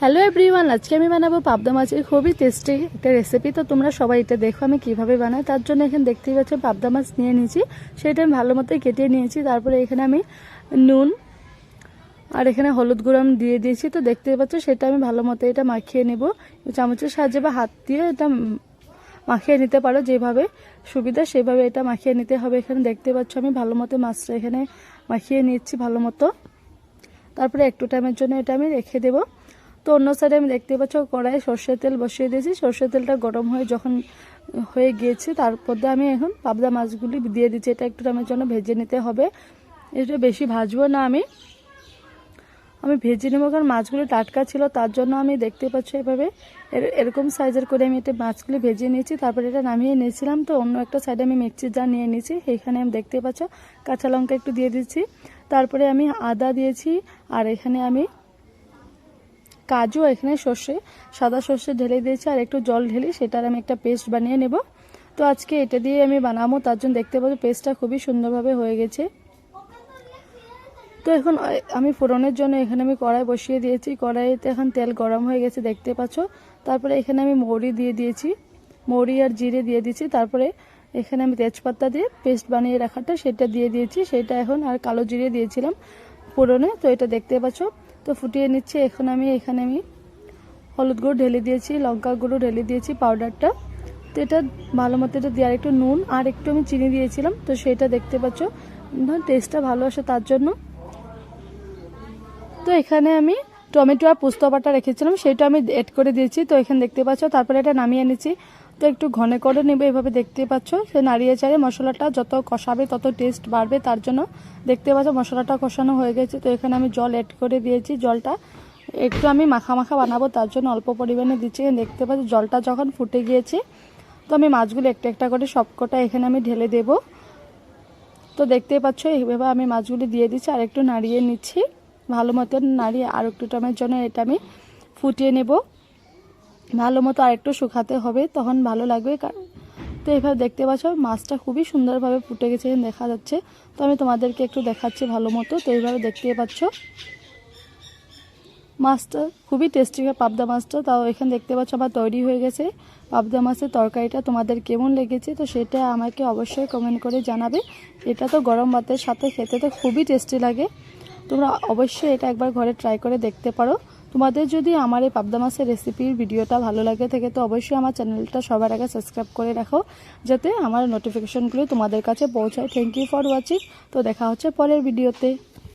Hello everyone, আজকে আমি বানাবো পাবদা মাছের খুবই টেস্টি একটা রেসিপি। তো তোমরা সবাই এটা দেখো আমি কিভাবে বানাই। তার জন্য এখানে দেখতেই পাচ্ছ পাবদা মাছ নিয়ে নিয়েছি, সেটা আমি ভালো মতোই কেটে নিয়েছি। তারপরে এখানে আমি নুন আর এখানে হলুদ গুঁড়ো আমি দিয়ে দিয়েছি। তো দেখতেই পাচ্ছ সেটা আমি ভালো মতো এটা মাখিয়ে নেব চামচের সাহায্যে বা হাত দিয়ে। এটা মাখিয়ে নিতে পারো যেভাবে সুবিধা সেভাবে এটা মাখিয়ে নিতে হবে। এখানে দেখতে পাচ্ছ আমি ভালো মতো মাছটা এখানে মাখিয়ে নিচ্ছি ভালো মতো। তারপরে একটু টাইমের জন্য এটা আমি রেখে দেবো। তো অন্য সাইডে আমি দেখতে পাচ্ছ কড়াই সর্ষের তেল বসিয়ে দিয়েছি। সর্ষের তেলটা গরম হয়ে যখন হয়ে গিয়েছে তারপর আমি এখন পাবদা মাছগুলি দিয়ে দিচ্ছি। এটা একটু টাইমের জন্য ভেজে নিতে হবে। এটা বেশি ভাজবো না, আমি ভেজে নেবো কারণ মাছগুলি টাটকা ছিল। তার জন্য আমি দেখতে পাচ্ছ এভাবে এরকম সাইজের করে আমি এটা মাছগুলি ভেজে নিয়েছি। তারপরে এটা নামিয়ে নিয়েছিলাম। তো অন্য একটা সাইডে আমি মিক্সির জার নিয়ে নিয়েছি, এখানে আমি দেখতে পাচ্ছ কাঁচা লঙ্কা একটু দিয়ে দিচ্ছি। তারপরে আমি আদা দিয়েছি আর এখানে আমি কাজু, এখানে সাদা সর্ষে ঢেলে দিয়েছি আর একটু জল ঢেলে সেটার আমি একটা পেস্ট বানিয়ে নেব। তো আজকে এটা দিয়ে আমি বানাবো, তার জন্য দেখতে পাচ্ছি পেস্টটা খুবই সুন্দরভাবে হয়ে গেছে। তো এখন আমি ফোড়নের জন্য এখানে আমি কড়াই বসিয়ে দিয়েছি। কড়াইতে এখন তেল গরম হয়ে গেছে দেখতে পাচ্ছ। তারপরে এখানে আমি মৌরি দিয়ে দিয়েছি, মৌরি আর জিরে দিয়ে দিয়েছি। তারপরে এখানে আমি তেজপাতা দিয়ে পেস্ট বানিয়ে রাখাটা সেটা দিয়ে দিয়েছি, সেটা এখন আর কালো জিরে দিয়েছিলাম ফোড়নে। তো এটা দেখতে পাচ্ছ তো ফুটিয়ে নিচ্ছে। এখন এখানে আমি হলুদ গুঁড়ো ঢেলে দিয়েছি, লঙ্কা গুঁড়ো ঢেলে দিয়েছি পাউডারটা। তো এটা ভালো মতো এটা দিয়ে আর একটু নুন আর একটু আমি চিনি দিয়েছিলাম। তো সেটা দেখতে পাচ্ছ টেস্টটা ভালো আসে তার জন্য। তো এখানে আমি টমেটো আর পোস্ত বাটা রেখেছিলাম সেটা আমি এড করে দিয়েছি। তো এখানে দেখতে পাচ্ছ তারপরে এটা নামিয়ে নিচ্ছি। তো একটু ঘন করে নেবে এভাবে দেখতে পাচ্ছ। সে নাড়িয়ে চাড়িয়ে মশলাটা যত কষাবে তত টেস্ট বাড়বে, তার জন্য দেখতে পাচ্ছ মশলাটা কষানো হয়ে গেছে। তো এখানে আমি জল এড করে দিয়েছি। জলটা একটু আমি মাখা মাখা বানাবো তার জন্য অল্প পরিমাণে দিচ্ছি। দেখতে পাচ্ছ জলটা যখন ফুটে গিয়েছে তো আমি মাছগুলো একটা একটা করে সবকটা এখানে আমি ঢেলে দেব। তো দেখতে পাচ্ছ এইভাবে আমি মাছগুলি দিয়ে দিচ্ছি আর একটু নাড়িয়ে নিচ্ছি ভালো মতো। নাড়িয়ে আর একটু টাইমের জন্য এটা আমি ফুটিয়ে নেব ভালো মতো, আর একটু শুকাতে হবে তখন ভালো লাগবে। তো এইভাবে দেখতে পাচ্ছ মাছটা খুবই সুন্দরভাবে ফুটে গেছে দেখা যাচ্ছে। তো আমি তোমাদেরকে একটু দেখাচ্ছি ভালো মতো। তো এইভাবে দেখতে পাচ্ছ মাছটা খুবই টেস্টি হয় পাবদা মাছটা। তাও এখানে দেখতে পাচ্ছ আমার তৈরি হয়ে গেছে পাবদা মাছের তরকারিটা। তোমাদের কেমন লেগেছে তো সেটা আমাকে অবশ্যই কমেন্ট করে জানাবে। এটা তো গরম ভাতের সাথে খেতে তো খুবই টেস্টি লাগে। তোমরা অবশ্যই এটা একবার ঘরে ট্রাই করে দেখতে পারো। তোমাদের যদি আমার এই পাবদা মাছের রেসিপির ভিডিওটা ভালো লাগে থাকে তো অবশ্যই আমার চ্যানেলটা সবার আগে সাবস্ক্রাইব করে রাখো, যাতে আমার নোটিফিকেশনগুলো তোমাদের কাছে পৌঁছায়। Thank you for watching. তো দেখা হচ্ছে পরের ভিডিওতে।